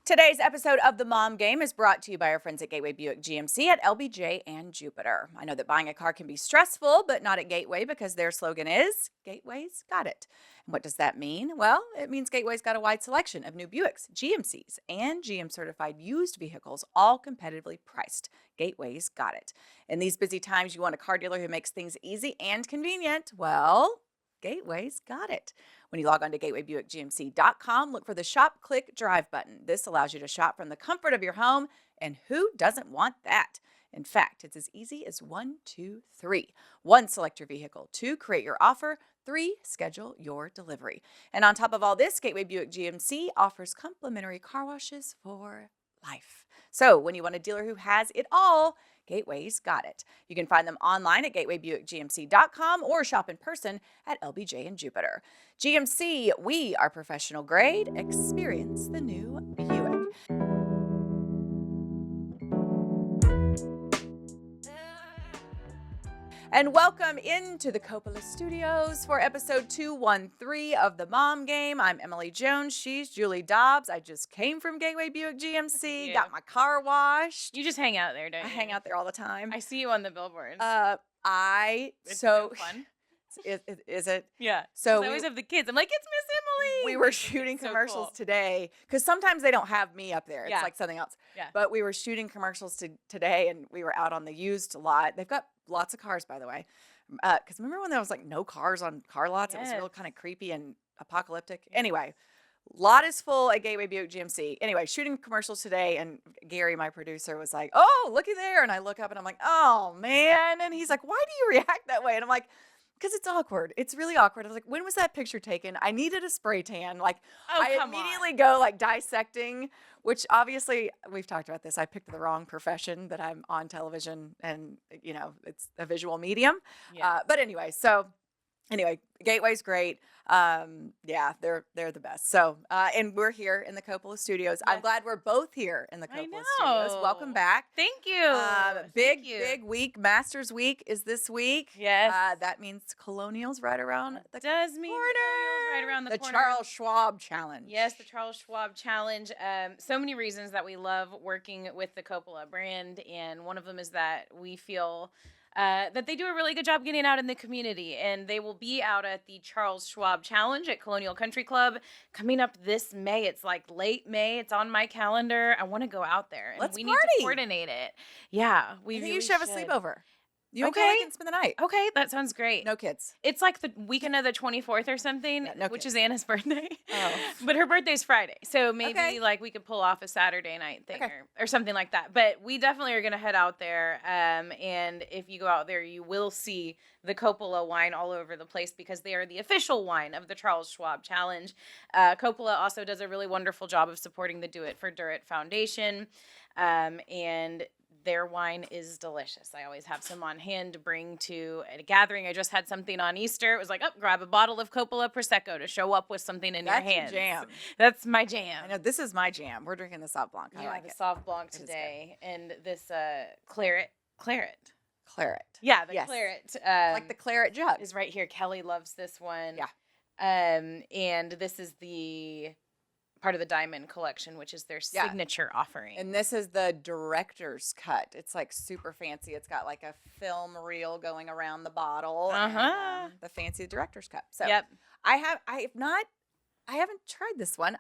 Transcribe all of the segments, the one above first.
Today's episode of The Mom Game is brought to you by our friends at Gateway Buick GMC at LBJ and Jupiter. I know that buying a car can be stressful, but not at Gateway because their slogan is, Gateway's got it. And what does that mean? Well, it means Gateway's got a wide selection of new Buicks, GMCs, and GM-certified used vehicles, all competitively priced. Gateway's got it. In these busy times, you want a car dealer who makes things easy and convenient. Well, Gateway's got it. When you log on to gatewaybuickgmc.com, look for the Shop, Click, Drive button. This allows you to shop from the comfort of your home, and who doesn't want that? In fact, it's as easy as 1, 2, 3. 1, select your vehicle. 2, create your offer. 3, schedule your delivery. And on top of all this, Gateway Buick GMC offers complimentary car washes for life. So when you want a dealer who has it all, Gateway's got it. You can find them online at gatewaybuickgmc.com or shop in person at LBJ and Jupiter. GMC, we are professional grade. Experience the new Buick. And welcome into the Coppola Studios for episode 213 of The Mom Game. I'm Emily Jones. She's Julie Dobbs. I just came from Gateway Buick GMC, got my car washed. You just hang out there, don't you? I hang out there all the time. I see you on the billboards. It's so fun. Is it? Yeah. So I always have the kids. I'm like, it's Miss Emily. We were shooting commercials today because sometimes they don't have me up there. It's like something else. Yeah. But we were shooting commercials today, and we were out on the used lot. They've got lots of cars, by the way. Because remember when there was like no cars on car lots? Yes. It was real kind of creepy and apocalyptic. Anyway, lot is full at Gateway Buick GMC. Anyway, shooting commercials today, and Gary, my producer, was like, "Oh, looky there!" And I look up, and I'm like, "Oh man!" And he's like, "Why do you react that way?" And I'm like, because it's awkward. It's really awkward. I was like, when was that picture taken? I needed a spray tan. Like, I immediately go like dissecting, which obviously we've talked about this. I picked the wrong profession, but I'm on television and, you know, it's a visual medium. Yeah. But anyway, Gateway's great. Yeah, they're the best. So, and we're here in the Coppola Studios. Yes. I'm glad we're both here in the Coppola Studios. Welcome back. Thank you. Big week. Masters Week is this week. Yes. That means Colonial's right around the corner. Right around the corner. The Charles Schwab Challenge. Yes, the Charles Schwab Challenge. So many reasons that we love working with the Coppola brand, and one of them is that we feel that they do a really good job getting out in the community, and they will be out at the Charles Schwab Challenge at Colonial Country Club coming up this May. It's like late May. It's on my calendar. I want to go out there, and we need to coordinate it. Yeah, I think you should have a sleepover. You and okay. Kelly can spend the night. Okay, that sounds great. No kids. It's like the weekend of the 24th or something, which is Anna's birthday. Oh. But her birthday's Friday. So maybe like we could pull off a Saturday night thing or something like that. But we definitely are going to head out there. And if you go out there, you will see the Coppola wine all over the place because they are the official wine of the Charles Schwab Challenge. Coppola also does a really wonderful job of supporting the Do It for Durrett Foundation. And their wine is delicious. I always have some on hand to bring to a gathering. I just had something on Easter. It was like, grab a bottle of Coppola Prosecco to show up with something in your hands. That's your jam. That's my jam. I know, this is my jam. We're drinking the Sauv Blanc. I like the Sauv Blanc today. And this claret. Yeah, the claret. Like the claret jug. Is right here. Kelly loves this one. Yeah. And this is the part of the Diamond Collection, which is their signature offering. And this is the director's cut. It's like super fancy. It's got like a film reel going around the bottle. And, the fancy director's cut. So I haven't tried this one.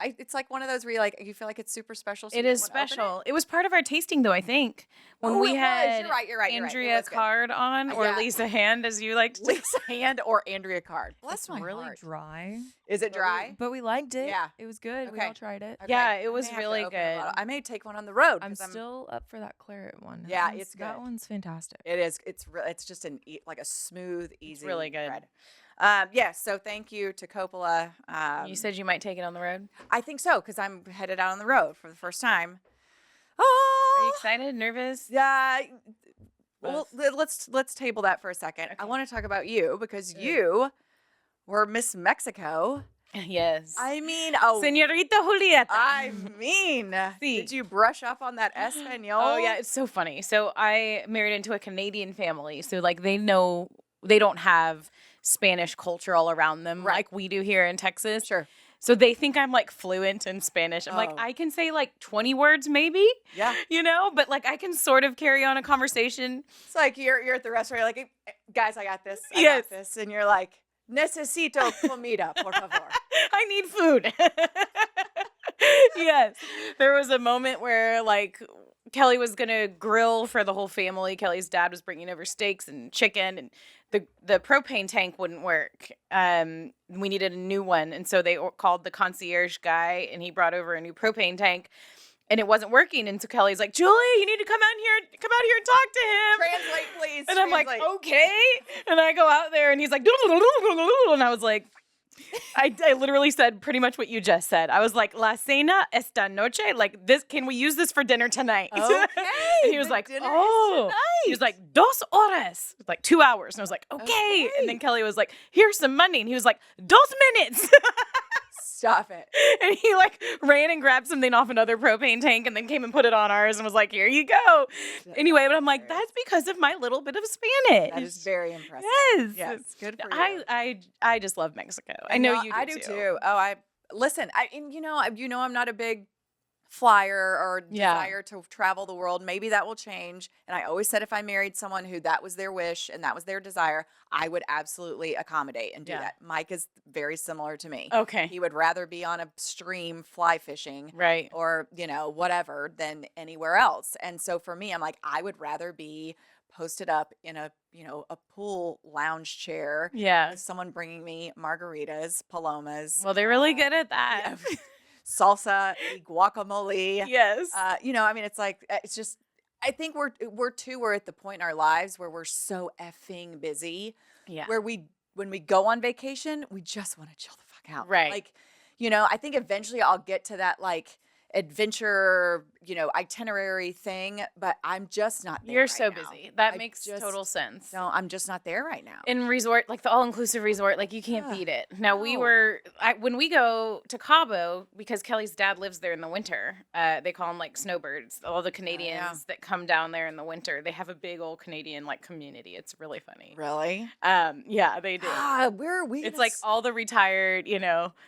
It's like one of those where you feel like it's super special. So it is special. It was part of our tasting, though, I think. When we had you're right. Andrea Card on, or Lisa Hand, as you liked to Lisa Hand or Andrea Card. Bless my really heart. Dry. Is it dry? But we liked it. Yeah. It was good. Okay. We all tried it. Okay. Yeah, it was really good. I may take one on the road. I'm still up for that claret one. Yeah, it's good. That one's fantastic. It is. It's just like a smooth, easy. It's really good. Bread. So thank you to Coppola. You said you might take it on the road? I think so, because I'm headed out on the road for the first time. Oh! Are you excited? Nervous? Yeah. Well, let's table that for a second. Okay. I want to talk about you because you were Miss Mexico. Yes. I mean, Señorita Julieta. I mean, did you brush up on that Espanol? Oh, yeah. It's so funny. So I married into a Canadian family. So, like, they don't have Spanish culture all around them like we do here in Texas. Sure. So they think I'm like fluent in Spanish. I'm like, Oh. I can say like 20 words maybe, Yeah. but like I can sort of carry on a conversation. It's like you're at the restaurant, you're like, "Hey, guys, I got this. I Yes. got this." And you're like, "Necesito comida, por favor." I need food. Yes. There was a moment where like Kelly was going to grill for the whole family. Kelly's dad was bringing over steaks and chicken, and the propane tank wouldn't work. We needed a new one. And so they called the concierge guy, and he brought over a new propane tank, and it wasn't working. And so Kelly's like, "Julie, you need to come out here and talk to him. Translate, please. And I'm like, translate. okay. And I go out there, and he's like, and I was like, I literally said pretty much what you just said. I was like, "La cena esta noche." Like, this, can we use this for dinner tonight? Okay. And he was the like, dinner is "Oh." tonight. He was like, "2 horas." Like 2 hours. And I was like, okay. And then Kelly was like, "Here's some money." And he was like, 2 minutes. Stop it. And he like ran and grabbed something off another propane tank and then came and put it on ours and was like, "Here you go." Anyway, but I'm like, that's because of my little bit of Spanish. That is very impressive. Yes. Yes. Good for you. I just love Mexico. I know you do I do too. Oh, listen. I'm not a big flyer or Yeah. desire to travel the world. Maybe that will change. And I always said if I married someone who that was their wish and that was their desire, I would absolutely accommodate and do Yeah. that. Mike is very similar to me. Okay. He would rather be on a stream fly fishing Right. or, whatever than anywhere else. And so for me, I'm like, I would rather be posted up in a pool lounge chair Yeah. with someone bringing me margaritas, palomas. Well, they're really good at that. Salsa, guacamole. Yes. It's like, it's just, I think we're at the point in our lives where we're so effing busy Yeah. where when we go on vacation, we just want to chill the fuck out. Right. Like, I think eventually I'll get to that like adventure, itinerary thing, but I'm just not there. You're right so now. busy. That I makes just- total sense. No, I'm just not there right now. In resort, like the all-inclusive resort, like you can't Yeah. beat it. Now when we go to Cabo, because Kelly's dad lives there in the winter, they call them like snowbirds. All the Canadians that come down there in the winter, they have a big old Canadian like community. It's really funny. Really? Yeah, they do. Where are we? It's like all the retired,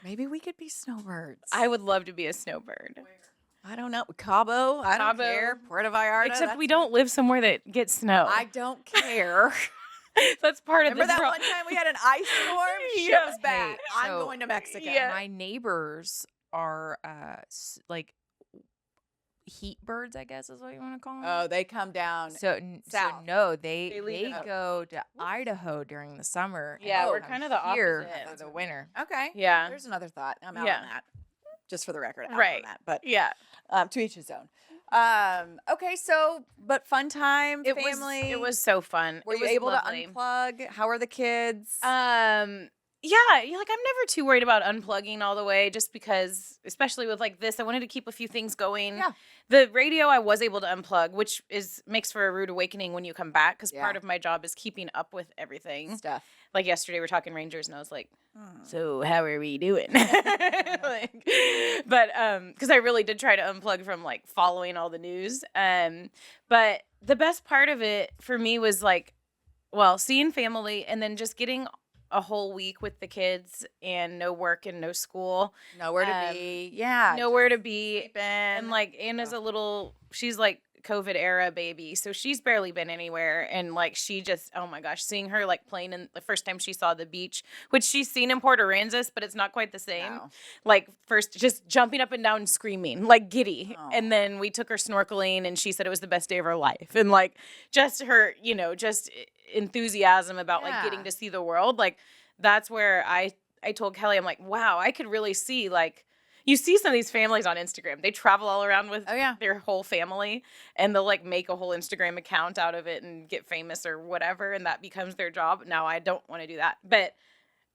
maybe we could be snowbirds. I would love to be a snowbird. I don't know. Cabo. I don't Cabo. care. Puerto Vallarta. Except we don't live somewhere that gets snow. I don't care. That's part of Remember the that one time we had an ice storm? Shit Yeah. was bad. Hey, I'm so- going to Mexico. Yeah. My neighbors are like heat birds, I guess is what you want to call them. Oh, they come down. So south. no, They they leave it- go to Idaho during the summer. and Yeah, they we're come kind of the here opposite. for the winter. Okay. Yeah. There's another thought. I'm out Yeah. on that. Just for the record. Out Right. on that. But Yeah. to each his own. Okay, but fun time, family. It was so fun. Were It you was able lovely. to unplug? How are the kids? Yeah, I'm never too worried about unplugging all the way, just because, especially with like this, I wanted to keep a few things going. Yeah. The radio I was able to unplug, which makes for a rude awakening when you come back, because part Yeah. of my job is keeping up with everything. Stuff. Like yesterday, we're talking Rangers, and I was like, Hmm. "So how are we doing?" Because I really did try to unplug from like following all the news. But the best part of it for me was like, seeing family, and then just getting a whole week with the kids and no work and no school, Nowhere to be. Yeah. nowhere to be. Sleeping. And like Anna's she's like COVID era baby, so she's barely been anywhere, and like she just, oh my gosh, seeing her like playing in the first time she saw the beach, which she's seen in Port Aransas, but it's not quite the same. No. Like first just jumping up and down and screaming like giddy, Oh. and then we took her snorkeling, and she said it was the best day of her life, and like just her just enthusiasm about like getting Yeah. to see the world. Like that's where I told Kelly, I'm like, wow, I could really see, like, you see some of these families on Instagram. They travel all around with Oh, yeah. their whole family, and they'll like make a whole Instagram account out of it and get famous or whatever, and that becomes their job. Now I don't want to do that, but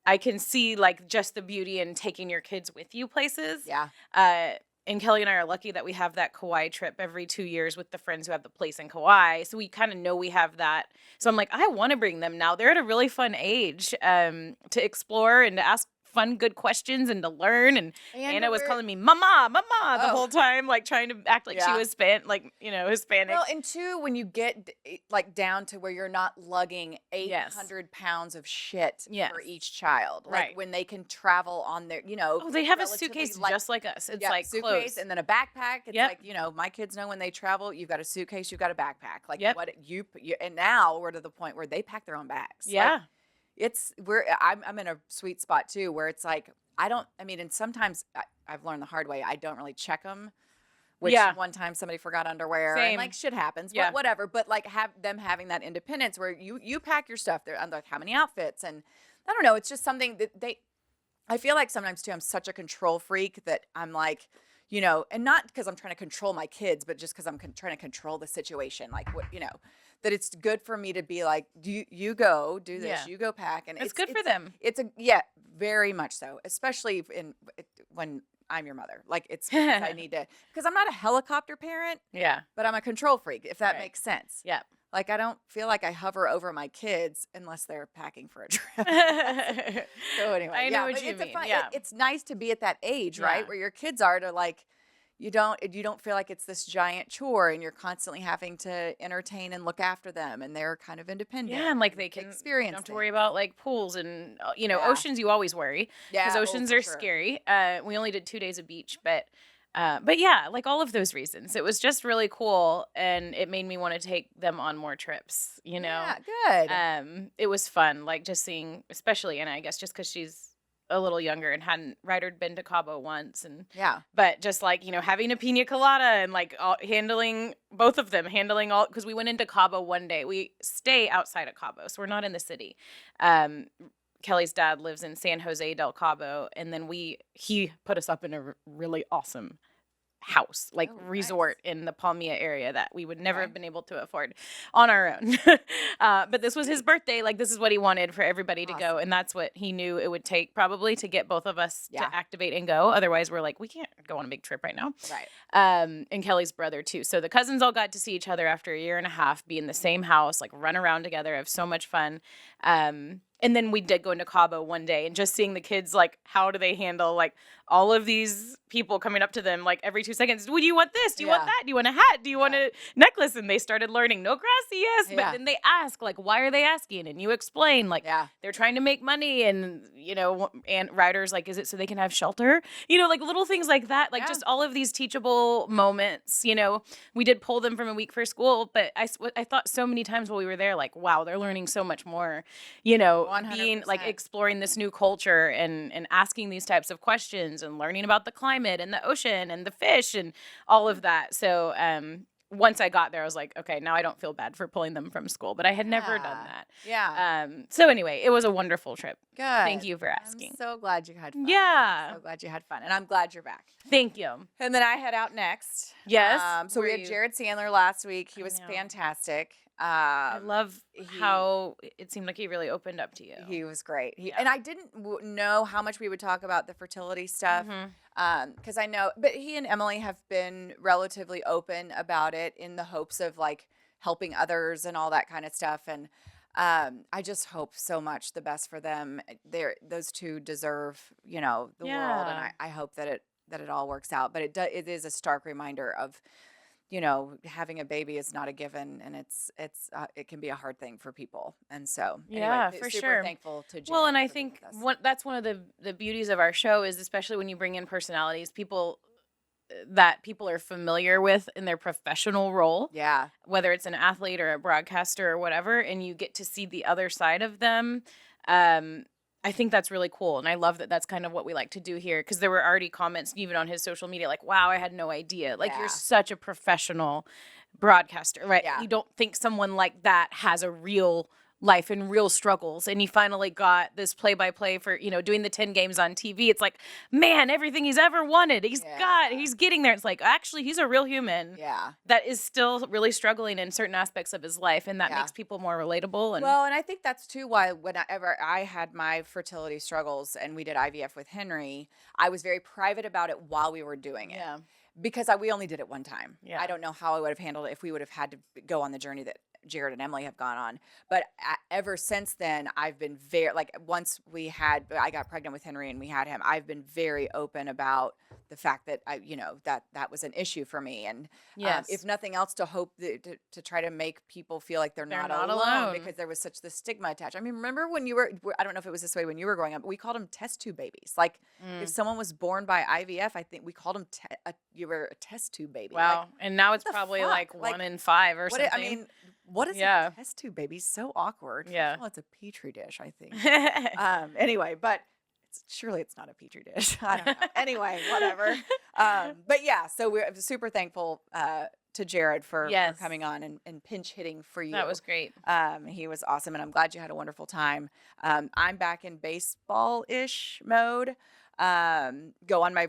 I can see like just the beauty in taking your kids with you places. Yeah. And Kelly and I are lucky that we have that Kauai trip every 2 years with the friends who have the place in Kauai. So we kind of know we have that. So I'm like, I want to bring them now. They're at a really fun age to explore and to ask fun, good questions and to learn. And Anna was we're- calling me mama the whole time, like trying to act like she Yeah. was Hispanic. Well, and two, when you get like down to where you're not lugging 800 pounds of shit for each child, like when they can travel on their, Oh, they have a relatively suitcase light- just like us. It's yeah, like suitcase clothes. and then a backpack. It's like, my kids know when they travel, you've got a suitcase, you've got a backpack. Like what you and now we're to the point where they pack their own bags. Yeah. Like, I'm in a sweet spot too, where it's like, and sometimes I've learned the hard way. I don't really check them. Which one time somebody forgot underwear and like shit happens, but whatever. But like having that independence where you pack your stuff there. I'm like, how many outfits? And I don't know. It's just something that I feel like sometimes too, I'm such a control freak that I'm like, and not because I'm trying to control my kids, but just because I'm trying to control the situation. Like that it's good for me to be like, you go do this, you go pack. And it's good for them. It's very much so, especially when I'm your mother. Like it's because I need to, because I'm not a helicopter parent. Yeah. But I'm a control freak, if that makes sense. Yeah. Like I don't feel like I hover over my kids unless they're packing for a trip. So anyway, I know what you mean. It's nice to be at that age, right? Where your kids are to like, you don't feel like it's this giant chore and you're constantly having to entertain and look after them and they're kind of independent. Yeah, and like they can experience. You don't have to worry about like pools and oceans. You always worry because oceans are scary. We only did 2 days of beach, but yeah, like all of those reasons, it was just really cool and it made me want to take them on more trips. Yeah, good. It was fun, like just seeing, especially Anna, I guess, just because she's a little younger and hadn't been to Cabo once, and but just like having a pina colada and like handling both of them, all, because we went into Cabo one day. We stay outside of Cabo, so we're not in the city. Kelly's dad lives in San Jose del Cabo, and then he put us up in a really awesome house, like resort in the Palmilla area that we would never have been able to afford on our own. But this was his birthday. Like this is what he wanted for everybody to go. And that's what he knew it would take probably to get both of us to activate and go. Otherwise we're like, we can't go on a big trip right now. Right. And Kelly's brother too. So the cousins all got to see each other after a year and a half, be in the same house, like run around together, have so much fun. And then we did go into Cabo one day and just seeing the kids, like, how do they handle, like, all of these people coming up to them, like, every 2 seconds, do you want this? Do you want that? Do you want a hat? Do you want a necklace? And they started learning, no gracias. But then they ask, like, why are they asking? And you explain, like, they're trying to make money. And, and Ryder's like, is it so they can have shelter? Like, little things like that. Like, just all of these teachable moments, We did pull them from a week for school. But I thought so many times while we were there, like, wow, they're learning so much more, 100%. being like exploring this new culture and asking these types of questions and learning about the climate and the ocean and the fish and all of that. So once I got there, I was like, okay, now I don't feel bad for pulling them from school, but I had never done that. Yeah. So anyway, it was a wonderful trip. Good. Thank you for asking. I'm so glad you had fun. Yeah. So glad you had fun. And I'm glad you're back. Thank you. And then I head out next. Yes. So we had Jared Sandler last week. He was fantastic. I love how it seemed like he really opened up to you. He was great. And I didn't know how much we would talk about the fertility stuff because I know, but he and Emily have been relatively open about it in the hopes of like helping others and all that kind of stuff. And I just hope so much the best for them. Those two deserve, the world, and I hope that it all works out. But it is a stark reminder of, having a baby is not a given, and it can be a hard thing for people. And so, anyway, for super sure. thankful to Jared. Well, and I think that's one of the beauties of our show is, especially when you bring in personalities, people that people are familiar with in their professional role. Yeah. Whether it's an athlete or a broadcaster or whatever, and you get to see the other side of them. I think that's really cool. And I love that that's kind of what we like to do here, because there were already comments even on his social media like, wow, I had no idea. Like, you're such a professional broadcaster, right? Yeah. You don't think someone like that has a real life and real struggles, and he finally got this play-by-play for doing the 10 games on TV. It's like, man, everything he's ever wanted, he's getting there. It's like, actually, he's a real human that is still really struggling in certain aspects of his life, and that makes people more relatable. And well, and I think that's too why whenever I had my fertility struggles and we did IVF with Henry, I was very private about it while we were doing it. Because we only did it one time. I don't know how I would have handled it if we would have had to go on the journey that Jared and Emily have gone on. But ever since then, I've been once I got pregnant with Henry and we had him, I've been very open about the fact that that was an issue for me. And if nothing else, to hope to try to make people feel like they're not alone, because there was such the stigma attached. I mean, remember when I don't know if it was this way when you were growing up, but we called them test tube babies. Like if someone was born by IVF, I think we called them, you were a test tube baby. Wow. Like, and now it's probably like 1 in 5 or something. I mean, what is a test tube baby? So awkward. Yeah. Well, it's a petri dish, I think. Anyway, but surely it's not a petri dish. I don't know. Anyway, whatever. But yeah, so we're super thankful to Jared for coming on and pinch hitting for you. That was great. He was awesome, and I'm glad you had a wonderful time. I'm back in baseball-ish mode. Go on my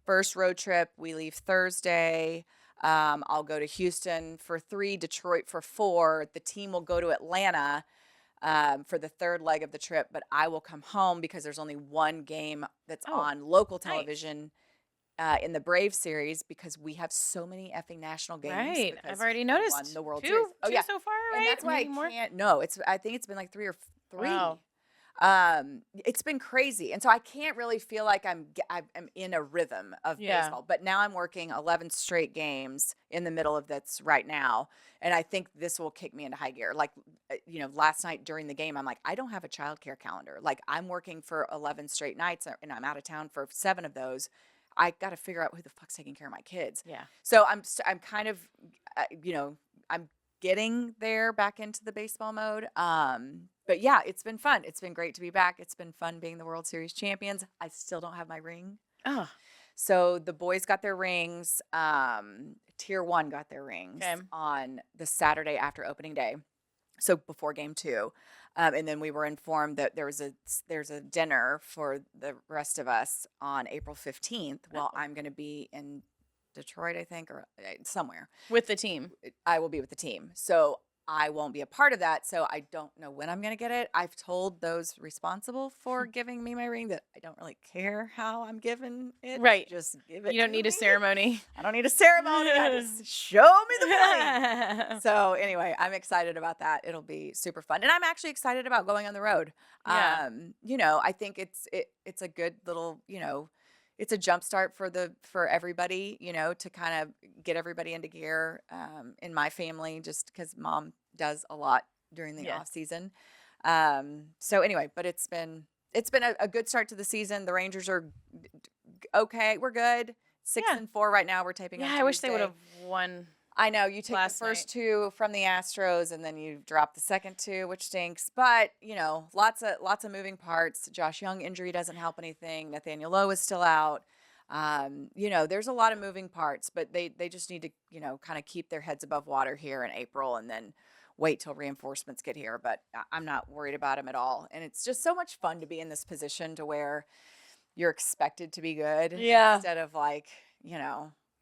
first road trip. We leave Thursday. I'll go to Houston for 3, Detroit for 4. The team will go to Atlanta for the third leg of the trip, but I will come home because there's only one game that's on local television in the Braves series, because we have so many effing national games. Right, because I've already we noticed. won the World two Series. two so far, right? And that's why Maybe I more? can't. No, I think it's been like 3 or 3. Wow. It's been crazy, and so I can't really feel like I'm in a rhythm of baseball. But now I'm working 11 straight games in the middle of this right now, and I think this will kick me into high gear. Like, last night during the game, I'm like, I don't have a childcare calendar. Like, I'm working for 11 straight nights, and I'm out of town for 7 of those. I got to figure out who the fuck's taking care of my kids. Yeah. So I'm kind of, I'm getting there back into the baseball mode. But yeah, it's been fun. It's been great to be back. It's been fun being the World Series champions. I still don't have my ring. Oh. So the boys got their rings. Tier 1 got their rings on the Saturday after opening day. So before game 2. And then we were informed that there's a dinner for the rest of us on April 15th. Well, I'm going to be in Detroit, I think, or somewhere. With the team. I will be with the team. So I won't be a part of that. So I don't know when I'm going to get it. I've told those responsible for giving me my ring that I don't really care how I'm giving it. Right. Just give it. You don't need a ceremony. I don't need a ceremony. I just show me the ring. So anyway, I'm excited about that. It'll be super fun. And I'm actually excited about going on the road. Yeah. I think it's a good little, it's a jump start for everybody, to kind of get everybody into gear in my family, just because mom does a lot during the off season. So anyway, but it's been a good start to the season. The Rangers are okay. We're good. 6-4 right now. We're taping. Yeah, on I wish they Tuesday. would have won. I know you take the first 2 from the Astros, and then you drop the second 2, which stinks. But lots of moving parts. Josh Young injury doesn't help anything. Nathaniel Lowe is still out. There's a lot of moving parts, but they just need to kind of keep their heads above water here in April, and then wait till reinforcements get here. But I'm not worried about them at all. And it's just so much fun to be in this position to where you're expected to be good, instead of like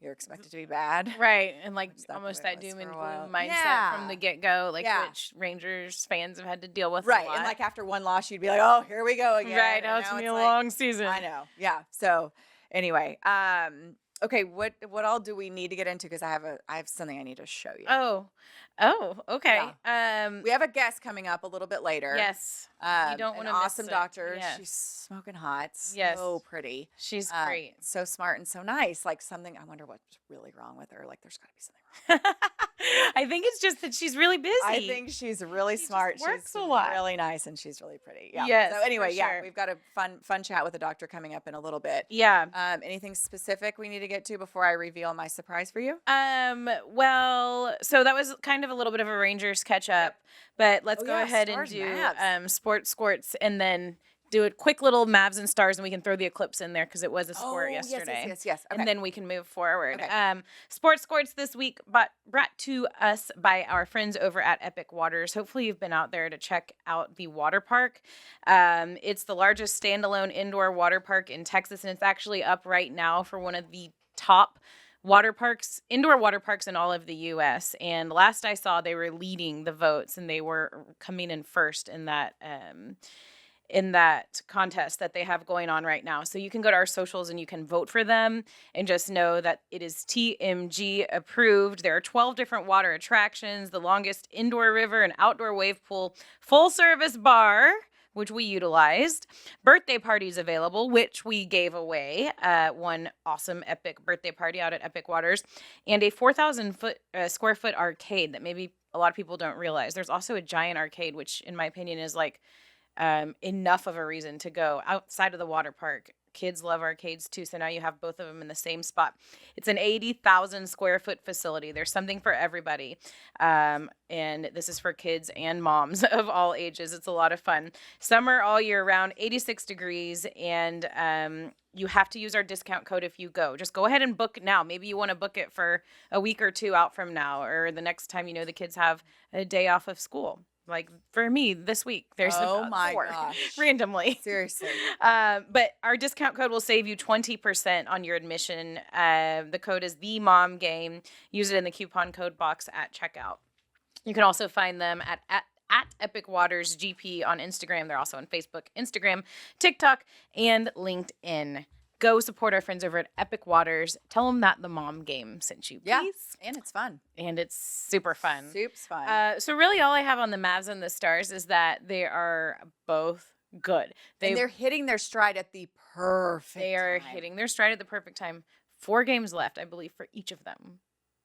you're expected to be bad. Right. And like Is that almost the way it that was doom for and a gloom while? mindset from the get-go, like Yeah. which Rangers fans have had to deal with a Right. lot. And like after one loss, you'd be like, oh, here we go again. Right. And Now it's now going to be a like, long season. I know. Yeah. So anyway, okay. What all do we need to get into? Because I have something I need to show you. Oh, okay. We have a guest coming up a little bit later. Yes. You don't an want to miss awesome it. doctor. Yes. She's smoking hot. Yes. So pretty. She's great. So smart and so nice. Like something, I wonder what's really wrong with her. Like there's got to be something wrong. I think it's just that she's really busy. I think she's really smart. just works She's a lot. really nice, and she's really pretty. Yeah. Yes, So anyway, for yeah, sure. we've got a fun chat with the doctor coming up in a little bit. Yeah. Anything specific we need to get to before I reveal my surprise for you? Well, so that was kind of a little bit of a Rangers catch up, but let's go ahead and Stars, do Mavs. Skorts, and then do a quick little Mavs and Stars, and we can throw the Eclipse in there because it was a sport yesterday. Yes. Okay. And then we can move forward. Okay. Skorts this week brought to us by our friends over at Epic Waters. Hopefully you've been out there to check out the water park. It's the largest standalone indoor water park in Texas, and it's actually up right now for one of the top indoor water parks in all of the U.S. And last I saw, they were leading the votes, and they were coming in first in that in that contest that they have going on right now. So you can go to our socials and you can vote for them, and just know that it is TMG approved. There are 12 different water attractions, the longest indoor river and outdoor wave pool, full service bar, which we utilized, birthday parties available, which we gave away, one awesome epic birthday party out at Epic Waters, and a 4,000 square foot arcade that maybe a lot of people don't realize. There's also a giant arcade, which in my opinion is like enough of a reason to go outside of the water park. Kids love arcades too, so now you have both of them in the same spot. It's an 80,000 square foot facility. There's something for everybody, and this is for kids and moms of all ages. It's a lot of fun. Summer all year round, 86 degrees, and you have to use our discount code if you go. Just go ahead and book now. Maybe you want to book it for a week or two out from now, or the next time the kids have a day off of school. Like for me this week, there's oh my 4 gosh, randomly. seriously. But our discount code will save you 20% on your admission. The code is the Mom Game. Use it in the coupon code box at checkout. You can also find them at Epic Waters GP on Instagram. They're also on Facebook, Instagram, TikTok, and LinkedIn. Go support our friends over at Epic Waters. Tell them that the Mom Game sent you, please. Yeah, and it's fun. And it's super fun. Soup's fun. So really all I have on the Mavs and the Stars is that they are both good. And they're hitting their stride at the perfect They are time. hitting their stride at the perfect time. 4 games left, I believe, for each of them.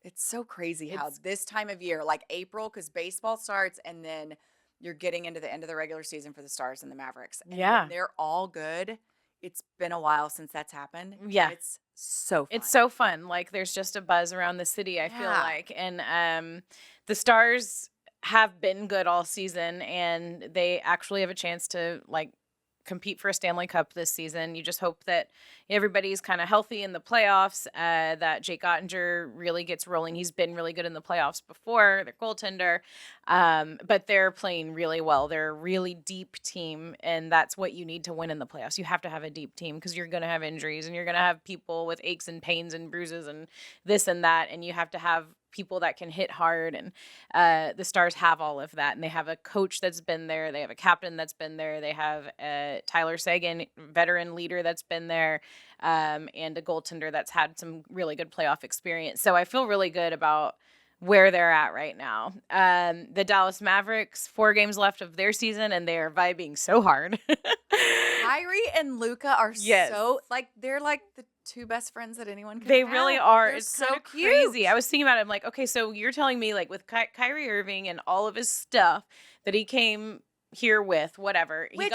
It's so crazy how this time of year, like April, because baseball starts, and then you're getting into the end of the regular season for the Stars and the Mavericks. And Yeah. when they're all good. It's been a while since that's happened. Yeah. It's so fun. It's so fun. Like there's just a buzz around the city, I feel Yeah. like. And the Stars have been good all season, and they actually have a chance to like compete for a Stanley Cup this season. You just hope that everybody's kind of healthy in the playoffs, that Jake Ottinger really gets rolling. He's been really good in the playoffs before, their goaltender, but they're playing really well. They're a really deep team, and that's what you need to win in the playoffs. You have to have a deep team because you're going to have injuries, and you're going to have people with aches and pains and bruises and this and that, and you have to have people that can hit hard, and the Stars have all of that, and they have a coach that's been there, they have a captain that's been there, they have Tyler Seguin, veteran leader that's been there, and a goaltender that's had some really good playoff experience. So I feel really good about where they're at right now. The Dallas Mavericks, 4 games left of their season, and they are vibing so hard. Kyrie and Luca are Yes. so they're like the 2 best friends that anyone can They have. really are. They're It's so so cute. crazy. I was thinking about it. I'm like, okay, so you're telling me like with Kyrie Irving and all of his stuff that he came here with, whatever. Which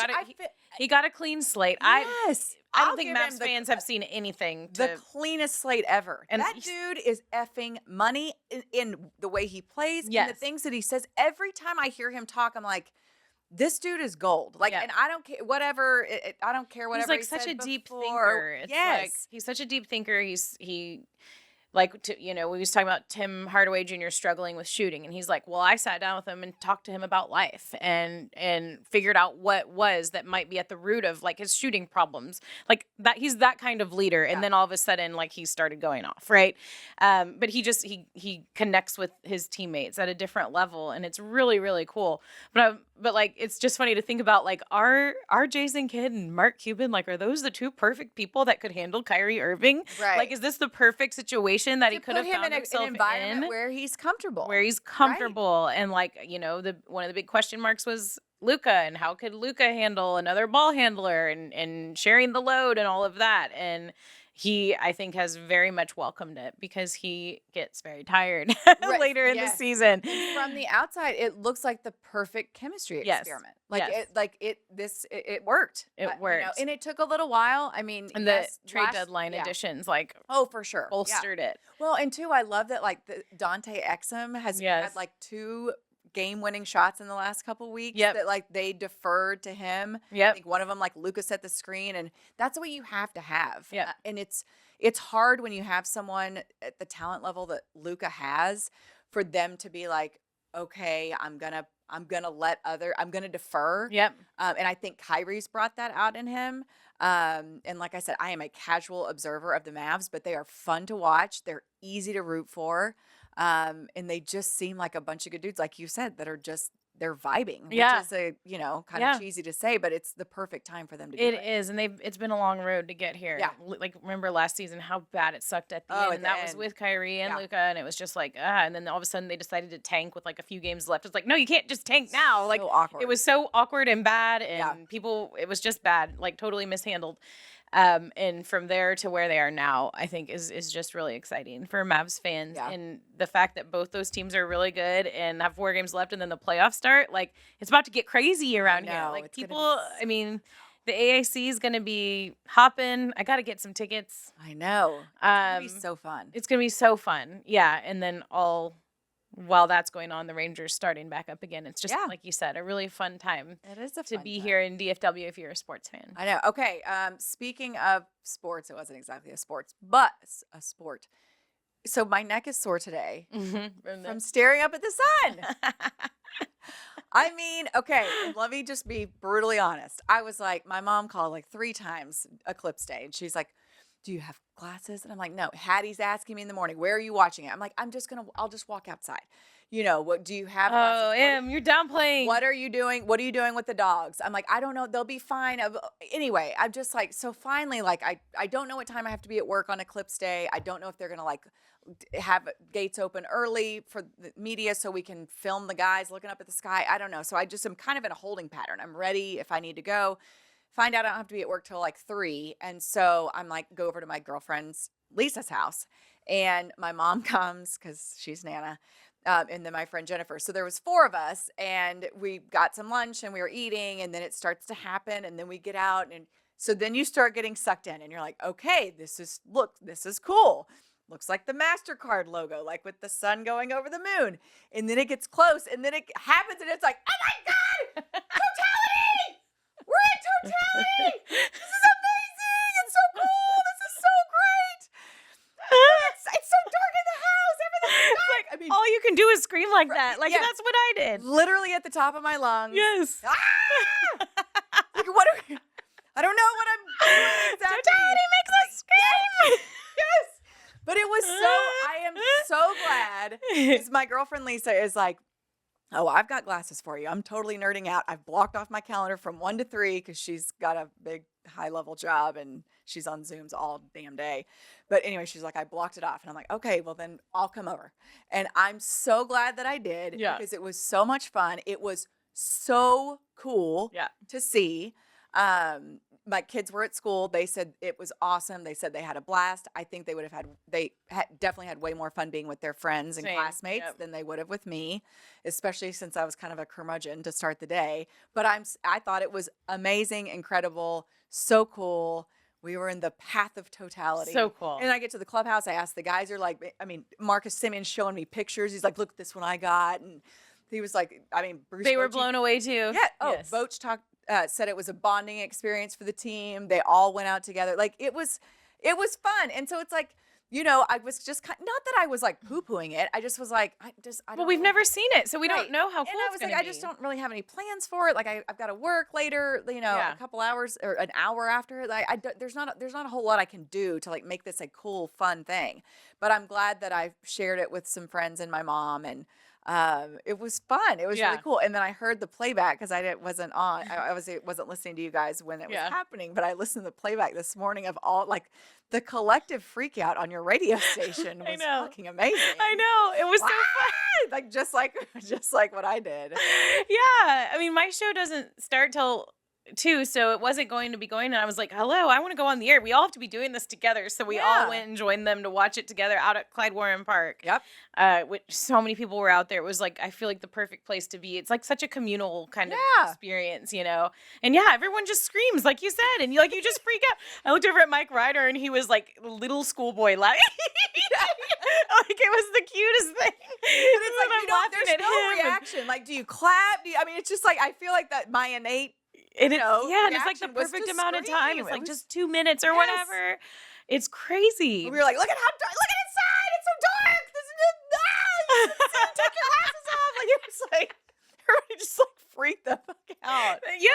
He got a clean slate. yes. I I'll don't think give him Mavs fans have seen anything the to cleanest slate ever. And that he's- dude is effing money in the way he plays and the Yes. things that he says. Every time I hear him talk, I'm like, this dude is gold. Like, Yeah. and I don't care whatever. I don't care whatever. he's like he such said a deep before. thinker. It's yes. like he's such a deep thinker. He like we was talking about Tim Hardaway Jr. struggling with shooting, and he's like, well, I sat down with him and talked to him about life and figured out what was that might be at the root of like his shooting problems. Like that, he's that kind of leader. And Yeah. then all of a sudden, like he started going off, right? But he connects with his teammates at a different level, and it's really, really cool. But like it's just funny to think about like are Jason Kidd and Mark Cuban, like are those the 2 perfect people that could handle Kyrie Irving? Right. Like is this the perfect situation that he To could put have him found in an himself environment in? where he's comfortable. Where he's comfortable, and like the one of the big question marks was Luca, and how could Luca handle another ball handler and sharing the load and all of that. And he, I think, has very much welcomed it because he gets very tired Right, later in the yes. season. And from the outside, it looks like the perfect chemistry Yes, experiment. Like yes. it worked. It You worked. know, and it took a little while. I mean, And yes, the trade last- deadline yeah. additions like Oh, for sure. Yeah. bolstered it. Well, and 2, I love that like the Dante Exum has Yes. had like 2 game-winning shots in the last couple weeks. Yep. That like they deferred to him. I Yep. think one of them like Lucas set the screen, and that's what you have to have. Yep. And it's hard when you have someone at the talent level that Luca has for them to be like, okay, I'm gonna defer. Yep. And I think Kyrie's brought that out in him. And like I said, I am a casual observer of the Mavs, but they are fun to watch. They're easy to root for. And they just seem like a bunch of good dudes, like you said, that are just they're vibing, Yeah. which is a, kind Yeah. of cheesy to say, but it's the perfect time for them to do It it. is, and it's been a long road to get here. Yeah. Like, remember last season how bad it sucked at the Oh, end, at and the that was end. with Kyrie and Yeah. Luka, and it was just like, and then all of a sudden they decided to tank with like a few games left. It's like, no, you can't just tank now. Like, So awkward. it was so awkward and bad, and Yeah. it was just bad, like totally mishandled. And from there to where they are now, I think is just really exciting for Mavs fans. Yeah. And the fact that both those teams are really good and have 4 games left and then the playoffs start, like it's about to get crazy around here. know, Like it's gonna be people, I mean, the AAC is going to be hopping. I got to get some tickets. I know. It's going to be so fun. It's going to be so fun. Yeah. And then while that's going on, the Rangers starting back up again. It's just, like you said, a really fun time It is a to fun be time. here in DFW if you're a sports fan. I know. Okay. Speaking of sports, it wasn't exactly a sports, but a sport. So my neck is sore today from staring up at the sun. I mean, okay, and let me just be brutally honest. I was like, my mom called like 3 times Eclipse Day, and she's like, do you have glasses? And I'm like, no. Hattie's asking me in the morning, where are you watching it? I'm like, I'll just walk outside. What do you have? Glasses? You're downplaying. What are you doing? What are you doing with the dogs? I'm like, I don't know. They'll be fine. Anyway, I'm just like, so finally, like, I don't know what time I have to be at work on Eclipse Day. I don't know if they're going to like have gates open early for the media so we can film the guys looking up at the sky. I don't know. So I just am kind of in a holding pattern. I'm ready if I need to go. Find out I don't have to be at work till like 3. And so I'm like, go over to my girlfriend's Lisa's house. And my mom comes because she's Nana. And then my friend Jennifer. So there was 4 of us, and we got some lunch and we were eating, and then it starts to happen, and then we get out, and so then you start getting sucked in, and you're like, okay, this is cool. Looks like the MasterCard logo, like with the sun going over the moon. And then it gets close, and then it happens, and it's like, oh my God, totality! We're in totality! This is amazing! It's so cool! This is so great! It's so dark in the house. Everything's dark. I mean, all you can do is scream like that. Like, that's what I did. Literally at the top of my lungs. Yes. Ah! Like, I don't know what I'm doing exactly. Totality makes us scream. Yes. But it was I am so glad. Because my girlfriend Lisa is like, oh, I've got glasses for you. I'm totally nerding out. I've blocked off my calendar from 1 to 3 because she's got a big high-level job and she's on Zooms all damn day. But anyway, she's like, I blocked it off. And I'm like, okay, well, then I'll come over. And I'm so glad that I did because it was so much fun. It was so cool to see. My kids were at school. They said it was awesome. They said they had a blast. I think they would have definitely had way more fun being with their friends and classmates than they would have with me, especially since I was kind of a curmudgeon to start the day. But I thought it was amazing, incredible, so cool. We were in the path of totality. So cool. And I get to the clubhouse. I asked the guys, Marcus Simeon's showing me pictures. He's like, look, this one I got. And he was like, Bruce. They were blown away too. Yeah. Oh, Boach said it was a bonding experience for the team. They all went out together. Like it was fun. And so it's like, I was just not that I was like poo-pooing it. I just was like, I don't well, we've never seen it, so we don't know how cool and I was it's like, I just don't really have any plans for it. Like I've got to work later, a couple hours or an hour after. Like there's not a whole lot I can do to like make this a cool, fun thing. But I'm glad that I shared it with some friends and my mom, and it was fun. It was really cool. And then I heard the playback because I wasn't listening to you guys when it was happening, but I listened to the playback this morning of all like the collective freak out on your radio station was fucking amazing. I know. It was so fun. Like just like what I did. Yeah. I mean, my show doesn't start till 2, so it wasn't going to be going, and I was like, hello, I want to go on the air. We all have to be doing this together. So we all went and joined them to watch it together out at Clyde Warren Park. Yep. Which so many people were out there. It was like, I feel like the perfect place to be. It's like such a communal kind of experience, and everyone just screams like you said, and you just freak out. I looked over at Mike Ryder, and he was like little schoolboy like like it was the cutest thing. But it's like, there's no reaction. Like, do you clap? It's just like, I feel like that my innate and it's like the perfect amount of time. It's like just 2 minutes or whatever. It's crazy. We were like, look at inside. It's so dark. Take your glasses off. Like it was like everybody just like freaked the fuck out. Yeah,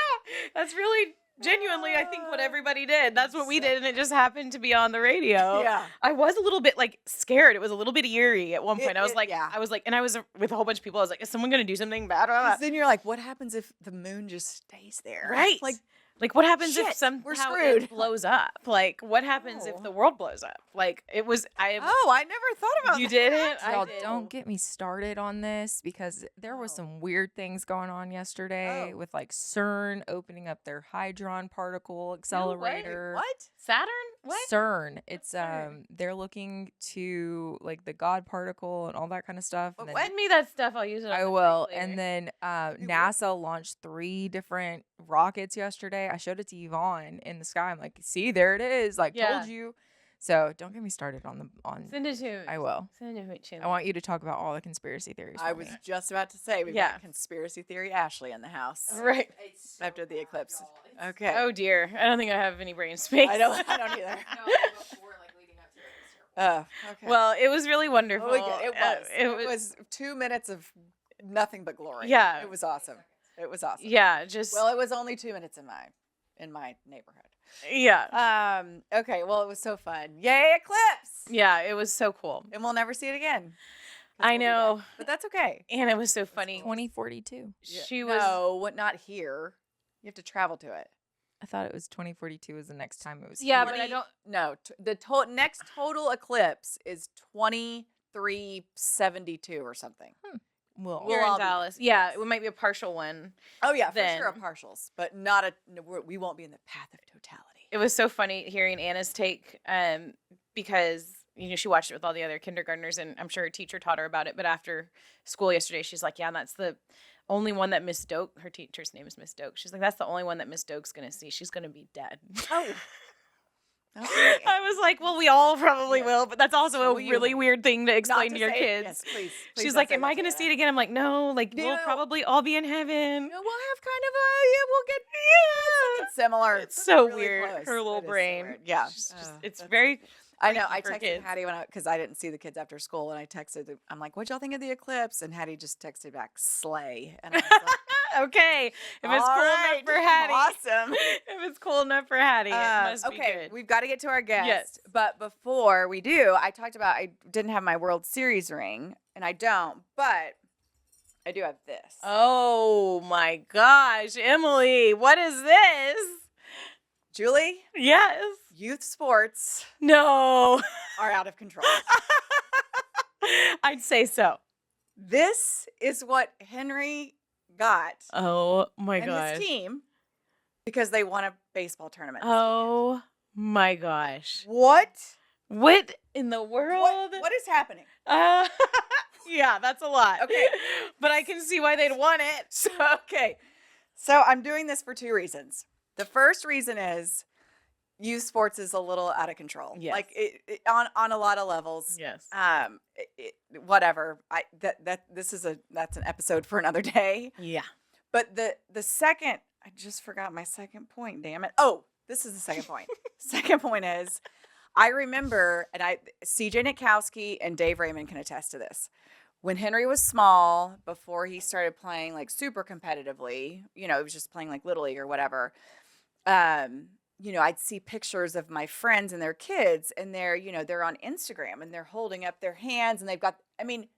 that's really Genuinely, I think what everybody did. That's what we did, and it just happened to be on the radio. Yeah. I was a little bit like scared. It was a little bit eerie at one point. I was like, yeah. and I was with a whole bunch of people. I was like, is someone gonna do something bad? 'Cause then you're like, what happens if the moon just stays there? Right. Like what happens Shit, if somehow we're screwed. it blows up? Like what happens if the world blows up? Like it was. I never thought about You that. didn't? I Y'all did. don't get me started on this because there was some weird things going on yesterday with like CERN opening up their Hadron particle accelerator. What? Saturn? What? CERN. It's CERN? they're looking to like the God particle and all that kind of stuff. And then- Send me that stuff. I'll use it. On I the will. freak later. And then NASA launched 3 different rockets yesterday. I showed it to Yvonne in the sky. I'm like, see, there it is. Like, told you. So don't get me started on Send it to me. I will. Send it to me. I want you to talk about all the conspiracy theories. I for was me. just about to say we've got conspiracy theory Ashley in the house Right. after the eclipse. Okay. Oh dear. I don't think I have any brain space. I don't either. Okay. Well, it was really wonderful. It was 2 minutes of nothing but glory. Yeah. It was awesome. It was awesome. Yeah, just Well, it was only 2 minutes in my neighborhood. yeah. Okay, well, it was so fun. Yay, eclipse! Yeah, it was so cool. And we'll never see it again. 'Cause I we'll be know. dead. But that's okay. And it was so funny. 2042. She was No, not here. You have to travel to it. I thought it was 2042 was the next time it was. Yeah, here. but I don't No, the next total eclipse is 2372 or something. Well, You're all in be- Dallas. Yeah, it might be a partial one. Oh yeah, for sure, Then- partials, but not a. No, we won't be in the path of totality. It was so funny hearing Anna's take because she watched it with all the other kindergartners, and I'm sure her teacher taught her about it. But after school yesterday, she's like, "Yeah, and that's the only one that Miss Doak." Her teacher's name is Miss Doak. She's like, "That's the only one that Miss Doak's gonna see. She's gonna be dead." Oh. I was like, "Well, we all probably will, but that's also a Well, you really will. weird thing to explain Not to your say- kids." Yes, please. She's like, "Am I gonna see it again?" I'm like, "No, like we'll No. probably all be in heaven." No, we'll have kind of we'll get something similar. It's Something so really weird. Close. Her little That is so brain. weird. Yeah. It's That's- very. I know. I freaky for texted kids. Hattie because I didn't see the kids after school, and I texted. I'm like, "What'd y'all think of the eclipse?" And Hattie just texted back, "Slay." And I was like, Okay, if it's "All cool right, enough for Hattie, awesome." if it's cool enough for Hattie, it must be okay, good. we've got to get to our guest. Yes. But before we do, I talked about I didn't have my World Series ring, and I don't, but I do have this. Oh my gosh, Emily, what is this? Julie, Yes. youth sports No. are out of control. I'd say so. This is what Henry got Oh my and gosh. his team because they won a baseball tournament. Oh my gosh. What? What in the world? What is happening? Yeah, that's a lot. Okay. But I can see why they'd want it. So I'm doing this for 2 reasons. The first reason is youth sports is a little out of control. Yes. Like it on a lot of levels. Yes. Whatever. That's an episode for another day. Yeah. But the second, I just forgot my second point, damn it. Oh, this is the second point. Second point is I remember, and CJ Nitkowski and Dave Raymond can attest to this. When Henry was small, before he started playing like super competitively, he was just playing like Little League or whatever. I'd see pictures of my friends and their kids, and they're on Instagram and they're holding up their hands and they've got,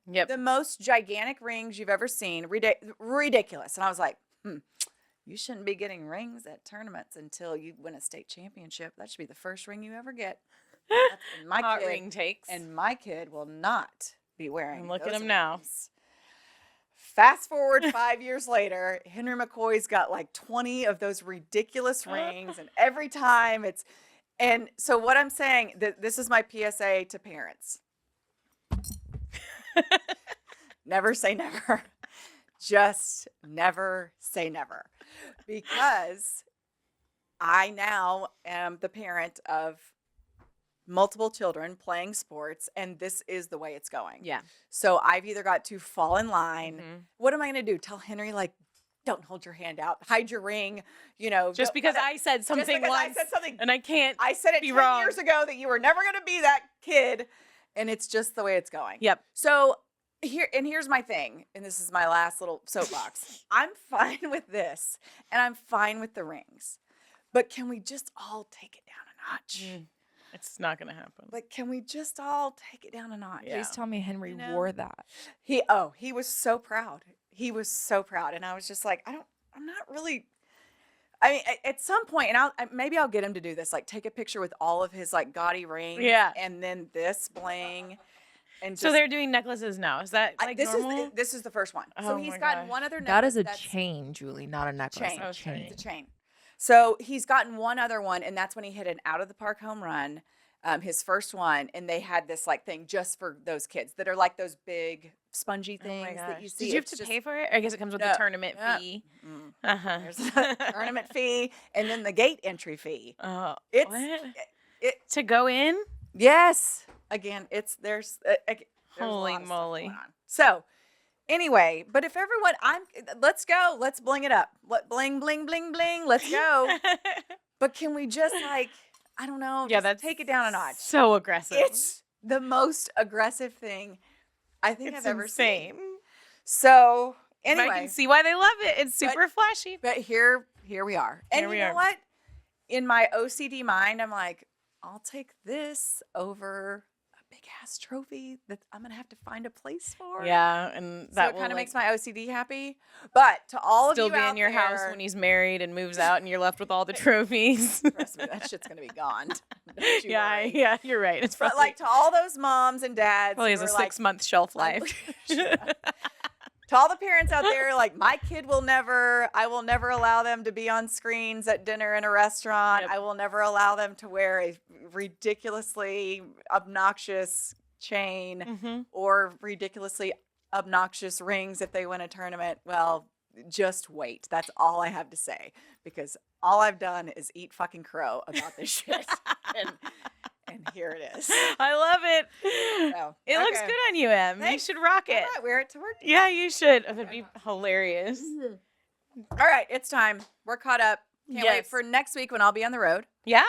Yep. the most gigantic rings you've ever seen. Ridiculous. And I was like, you shouldn't be getting rings at tournaments until you win a state championship. That should be the first ring you ever get. And my Hot kid, ring takes. and my kid will not be wearing. I'm looking at those him now. rings. Fast forward 5 years later, Henry McCoy's got like 20 of those ridiculous rings, and every time and so what I'm saying, this is my PSA to parents. Never say never. Just never say never. Because I now am the parent of multiple children playing sports, and this is the way it's going. Yeah. So I've either got to fall in line. Mhm. What am I going to do? Tell Henry, like, don't hold your hand out, hide your ring, Just because I said something because once, I said something, and I can't. I said it be 10 wrong. years ago that you were never going to be that kid, and it's just the way it's going. Yep. So here's my thing, and this is my last little soapbox. I'm fine with this, and I'm fine with the rings. But can we just all take it down a notch? It's not gonna happen. Like, can we just all take it down a notch? Please tell me Henry wore that. He was so proud. He was so proud. And I was just like, I'm not really, I mean, at some point, and maybe I'll get him to do this, like take a picture with all of his like gaudy rings. Yeah. And then this bling. And So they're doing necklaces now. Is that like normal? This is the first one. So Oh he's my gotten gosh. one other necklace. That is a that's chain, Julie, not a necklace. chain. A chain. It's a chain. So he's gotten one other one, and that's when he hit an out of the park home run. His first one, and they had this like thing just for those kids that are like those big spongy things that you see. Did you have to pay for it? I guess it comes with the tournament fee. There's a tournament fee, and then the gate entry fee. Oh, It's what? To go in? Yes. Again, there's a Holy lot of stuff moly. going on. So anyway, but if everyone, let's go. Let's bling it up. Bling, bling, bling, bling. Let's go. But can we just like, I don't know. Yeah, just take it down a notch. So aggressive. It's the most aggressive thing I think I've ever insane. seen. So anyway, But I can see why they love it. It's super flashy. but here we are. And you know what? In my OCD mind, I'm like, I'll take this over a big ass trophy that I'm gonna have to find a place for. Yeah, and So that it kind will of makes my OCD happy. But to all of still you be out in your house there- when he's married and moves out, and you're left with all the trophies. Trust me, that shit's gonna be gone. Don't you worry. Yeah, you're right. It's But probably like to all those moms and dads, probably has who a are like, 6-month shelf life. to all the parents out there, like my kid I will never allow them to be on screens at dinner in a restaurant. Yep. I will never allow them to wear a ridiculously obnoxious chain or ridiculously obnoxious rings if they win a tournament. Well, just wait. That's all I have to say, because all I've done is eat fucking crow about this shit. And here it is. I love it. So, It looks okay. good on you, Em. You Thanks. should rock All it. right, wear it to work. Yeah, you should. It'd be hilarious. All right, it's time. We're caught up. Can't wait Yes. for next week when I'll be on the road. Yeah,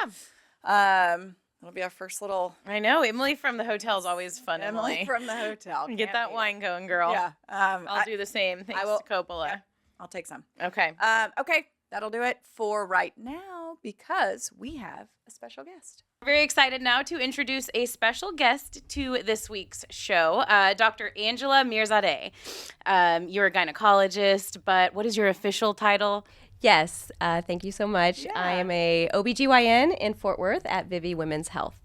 It'll be our first little I know. Emily from the hotel is always fun. Emily from the hotel. Get Can't that wait. wine going, girl. Yeah. I'll do the same. Thanks will- to Coppola. yeah. I'll take some. Okay. Okay, that'll do it for right now because we have a special guest. Very excited now to introduce a special guest to this week's show, Dr. Angela Mirzadeh. You're a gynecologist, but what is your official title? Yes, thank you so much. Yeah. I am a OBGYN in Fort Worth at Vivi Women's Health.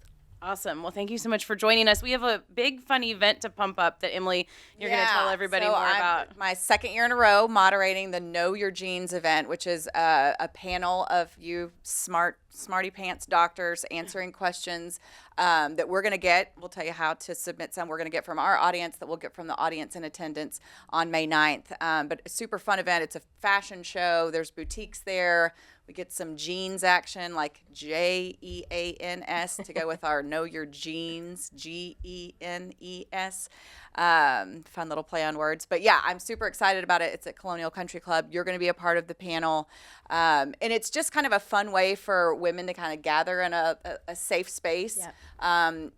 Awesome. Well, thank you so much for joining us. We have a big, fun event to pump up that, Emily, you're going to tell everybody so more I'm about. my second year in a row moderating the Know Your Genes event, which is a panel of you smarty pants doctors answering questions that we're going to get. We'll tell you how to submit some. We're going to get from our audience that we'll get from the audience in attendance on May 9th. But a super fun event. It's a fashion show. There's boutiques there. We get some jeans action, like JEANS, to go with our Know Your Genes, GENES. Fun little play on words. But yeah, I'm super excited about it. It's at Colonial Country Club. You're going to be a part of the panel. And it's just kind of a fun way for women to kind of gather in a safe space, Yep. And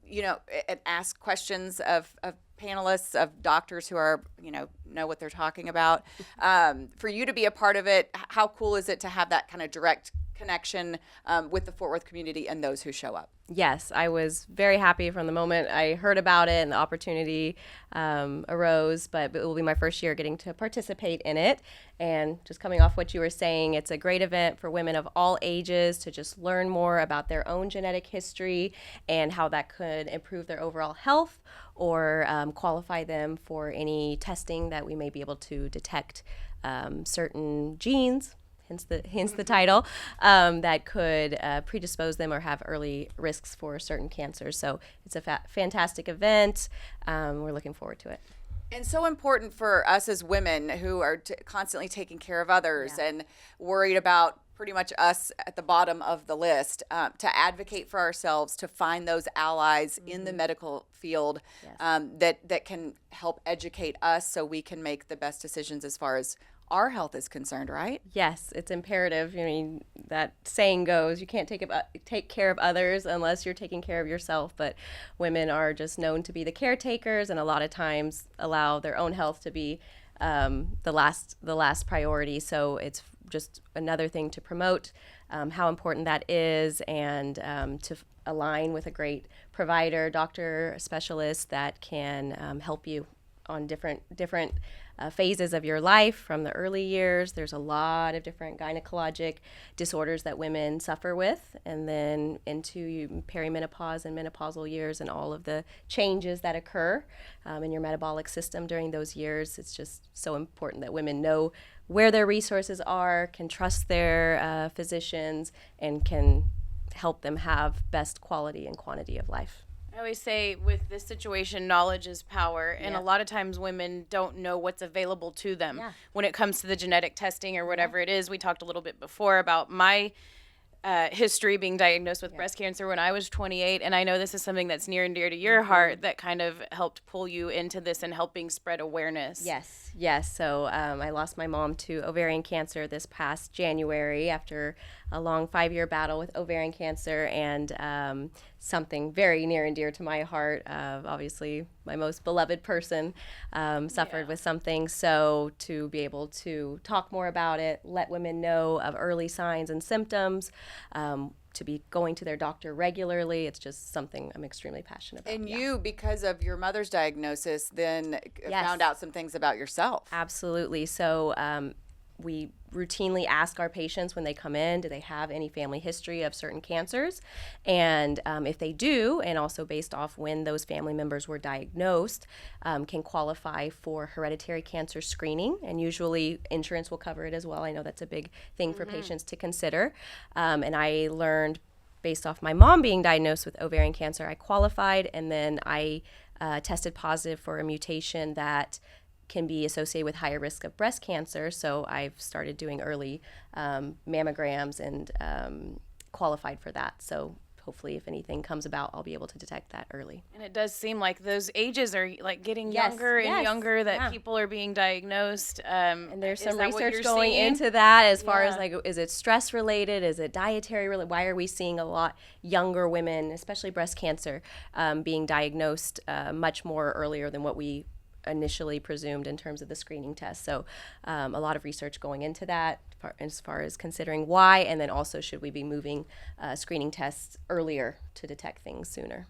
ask questions of panelists, of doctors who are, know what they're talking about. For you to be a part of it, how cool is it to have that kind of direct connection with the Fort Worth community and those who show up? Yes, I was very happy from the moment I heard about it and the opportunity arose, but it will be my first year getting to participate in it. And just coming off what you were saying, it's a great event for women of all ages to just learn more about their own genetic history and how that could improve their overall health or qualify them for any testing that we may be able to detect certain genes, hence the title, that could predispose them or have early risks for certain cancers. So it's a fantastic event. We're looking forward to it. And so important for us as women who are constantly taking care of others and worried about pretty much us at the bottom of the list, to advocate for ourselves, to find those allies in the medical field that can help educate us so we can make the best decisions as far as our health is concerned, right? Yes, it's imperative. I mean, that saying goes, you can't take care of others unless you're taking care of yourself. But women are just known to be the caretakers, and a lot of times allow their own health to be the last priority. So it's just another thing to promote how important that is, and to align with a great provider, doctor, specialist that can help you on different phases of your life from the early years. There's a lot of different gynecologic disorders that women suffer with, and then into perimenopause and menopausal years and all of the changes that occur in your metabolic system during those years. It's just so important that women know where their resources are, can trust their physicians, and can help them have best quality and quantity of life. I always say with this situation, knowledge is power. And a lot of times women don't know what's available to them when it comes to the genetic testing or whatever it is. We talked a little bit before about my history being diagnosed with breast cancer when I was 28. And I know this is something that's near and dear to your heart that kind of helped pull you into this and helping spread awareness. Yes. So I lost my mom to ovarian cancer this past January after a long 5-year battle with ovarian cancer, and something very near and dear to my heart. Obviously, my most beloved person suffered with something. So to be able to talk more about it, let women know of early signs and symptoms, to be going to their doctor regularly, it's just something I'm extremely passionate about. And you, because of your mother's diagnosis, then found out some things about yourself. Absolutely. So we routinely ask our patients when they come in, do they have any family history of certain cancers? And if they do, and also based off when those family members were diagnosed, can qualify for hereditary cancer screening. And usually insurance will cover it as well. I know that's a big thing for patients to consider. And I learned, based off my mom being diagnosed with ovarian cancer, I qualified, and then I tested positive for a mutation that can be associated with higher risk of breast cancer. So I've started doing early mammograms and qualified for that. So hopefully if anything comes about, I'll be able to detect that early. And it does seem like those ages are like getting younger and younger that people are being diagnosed. And there's some research going into that as far as like, is it stress related? Is it dietary related? Why are we seeing a lot younger women, especially breast cancer, being diagnosed much more earlier than what we initially presumed in terms of the screening test? So a lot of research going into that as far as considering why, and then also should we be moving screening tests earlier to detect things sooner.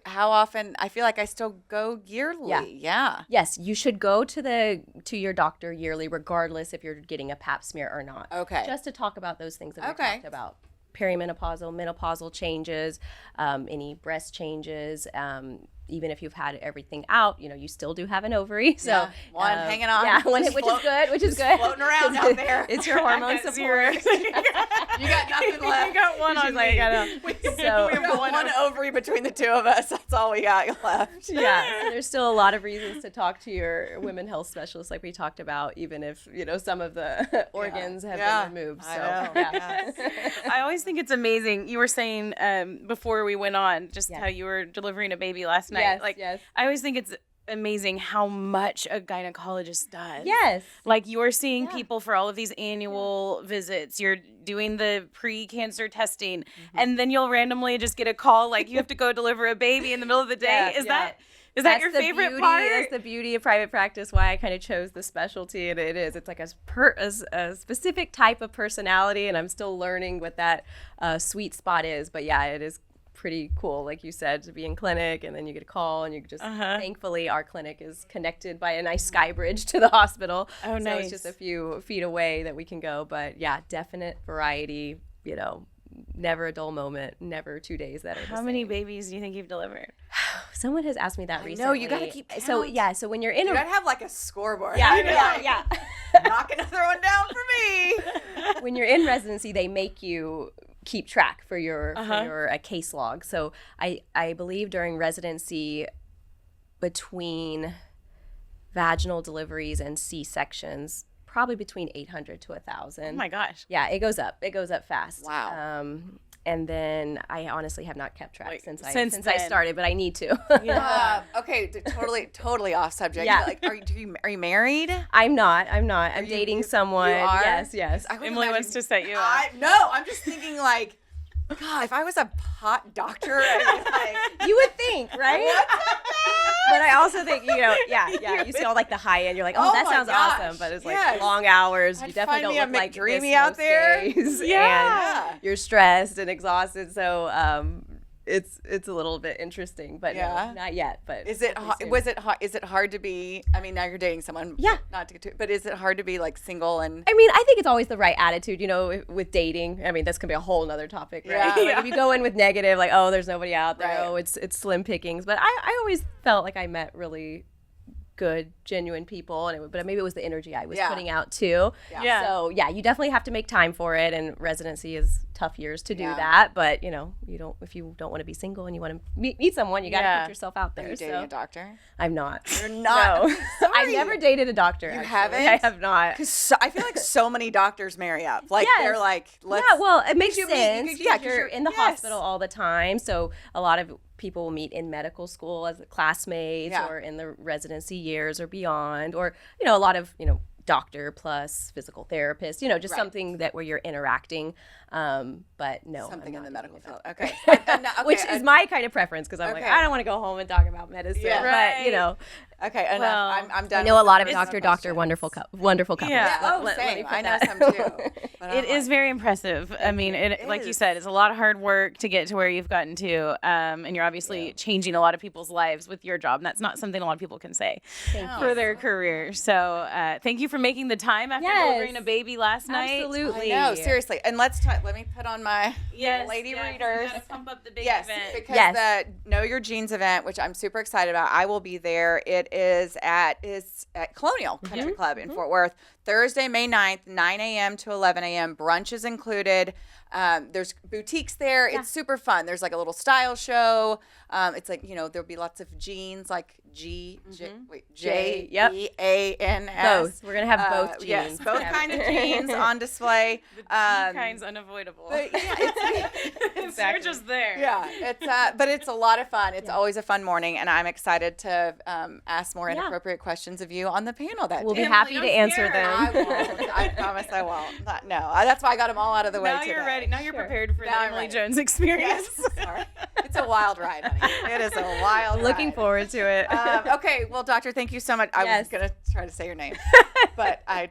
How often? I feel like I still go yearly. Yeah. Yes, you should go to your doctor yearly, regardless if you're getting a pap smear or not. Okay. Just to talk about those things that we talked about. Perimenopausal, menopausal changes, any breast changes, even if you've had everything out, you still do have an ovary. So one hanging on. Yeah, which is good. Floating around out there. It's your hormone support. You got nothing left. You got one on me. So we got one ovary between the two of us. That's all we got left. Yeah, so there's still a lot of reasons to talk to your women health specialist, like we talked about, even if some of the organs have been removed. So I always think it's amazing. You were saying before we went on just how you were delivering a baby last night. Yes. I always think it's amazing how much a gynecologist does. Yes. Like you're seeing people for all of these annual visits. You're doing the pre-cancer testing, and then you'll randomly just get a call like you have to go deliver a baby in the middle of the day. Is that your favorite part? That's the beauty of private practice, why I kind of chose the specialty, and it is. It's like a specific type of personality, and I'm still learning what that sweet spot is. But yeah, it is pretty cool, like you said, to be in clinic, and then you get a call, and you just thankfully our clinic is connected by a nice sky bridge to the hospital. Oh, so nice. It's just a few feet away that we can go. But yeah, definite variety, never a dull moment, never 2 days that are the How same. many babies do you think you've delivered? Someone has asked me that recently. No, you gotta keep count. So when you're in You gotta have like a scoreboard. yeah. Knock another one down for me. When you're in residency, they make you keep track for your case log. So I believe during residency, between vaginal deliveries and C-sections, probably between 800 to 1,000. Oh my gosh. Yeah, it goes up. It goes up fast. Wow. And then I honestly have not kept track since I then. started, but I need to. Okay, totally off subject. Yeah. Like, are you married? I'm not. I'm dating someone. You are? Yes. I would Emily imagine- wants to set you up. No, I'm just thinking like God, if I was a hot doctor, I'd be like, You would think, right? But I also think, you see all like the high end. You're like, oh, Oh that my sounds gosh, awesome. But it's like yes. long hours. I'd You definitely find don't me a look like McDreamy this out most there. days. Yeah. And you're stressed and exhausted. So it's a little bit interesting, but Yeah. no, not yet. But Is it hopefully soon. is it hard to be? I mean, now you're dating someone. Yeah. Not to get too, but is it hard to be like single and? I mean, I think it's always the right attitude, with dating. I mean, that's gonna be a whole nother topic, right? Yeah. Like, if you go in with negative, like, oh, there's nobody out there, Right. oh, it's slim pickings. But I always felt like I met really good, genuine people, but maybe it was the energy I was Yeah. putting out too. Yeah. So you definitely have to make time for it, and residency is tough years to do Yeah. that. But you don't if you don't want to be single and you want to meet someone, you got to Yeah. put yourself out Are there. you dating a doctor? I'm not. You're not. No. Sorry. I've never dated a doctor. You actually. haven't? I have not. Because I feel like so many doctors marry up. Like Yes. they're like, let's. Yeah, well, it makes you meet- you sense. could- Yeah, 'cause you're in the yes. hospital all the time. So a lot of people will meet in medical school as classmates Yeah. or in the residency years or beyond, or a lot of doctor plus physical therapist. Just Right. something that where you're interacting. But no, Something I'm in the not medical dating field. a Okay. doctor. Which is my kind of preference because I'm like, Okay. I don't want to go home and talk about medicine. Yeah. But Okay, enough. Well, I'm done. I know a with lot of personal doctor questions. wonderful couples. Yeah. Yeah, Let me same. put I know that. some too. But I'm It is like, very impressive. I mean, It like you is. said, it's a lot of hard work to get to where you've gotten to, and you're obviously changing a lot of people's lives with your job. And that's not something a lot of people can say Thank for you. their career. So thank you for making the time after delivering Yes. a baby last night. Absolutely. I know, seriously. And let me put on my Yes, lady yes, readers. You gotta pump up the big Yes, event. because Yes. the Know Your Genes event, which I'm super excited about, I will be there. It is at Colonial Country Club in Fort Worth, Thursday, May 9th, 9 a.m. to 11 a.m. Brunch is included. There's boutiques there. It's super fun. There's like a little style show. It's like, there'll be lots of jeans, like J Yep. E A N S. Both. We're gonna have both jeans. Yes, both kinds of jeans on display. The kind's unavoidable. But yeah, it's They're just there. yeah, it's but it's a lot of fun. It's always a fun morning, and I'm excited to ask more inappropriate questions of you on the panel that We'll be day. happy don't to answer scare them. I won't. I promise I won't. No, that's why I got them all out of the way Now today. you're ready. Now you're prepared for Now the I'm Emily ready. Jones experience. Yes. Sorry. It's a wild ride, honey. It is a wild Looking ride. forward to it. Okay, well, doctor, thank you so much. I was Yes. gonna try to say your name, but I'm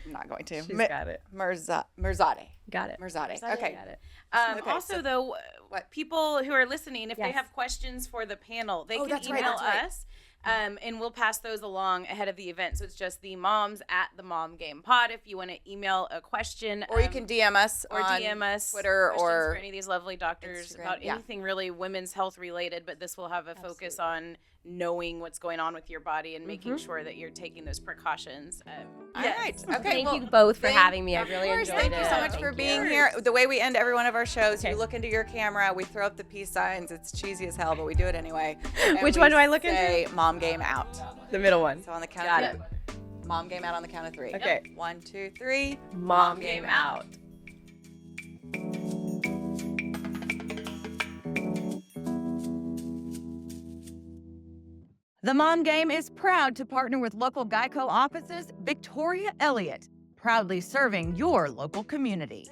not going to. She's got it. Mirzadeh. Got it. Mirzadeh. Got Okay. it. Okay, Also, so- though, what? people who are listening, if they Yes. have questions for the panel, they Oh, can that's right, email that's right. us. And we'll pass those along ahead of the event. So it's just the moms at the Mom Game Pod. If you want to email a question, Or you can DM us or on DM us Twitter questions or for any of these lovely doctors Instagram, about yeah. anything really women's health related. But this will have a focus on knowing what's going on with your body and making sure that you're taking those precautions. All right. Okay. Thank well, you both for thank- having me. I of really course, enjoyed thank it. you so much for being here. The way we end every one of our shows, you look into your camera, we throw up the peace signs. It's cheesy as hell, but we do it anyway. And Which we one do I look say, Mom Game out. The middle one. So on the count Got of Mom Game out on the count of 3. Okay. 1, 2, 3. Mom game out. The Mom Game is proud to partner with local Geico offices, Victoria Elliott, proudly serving your local community.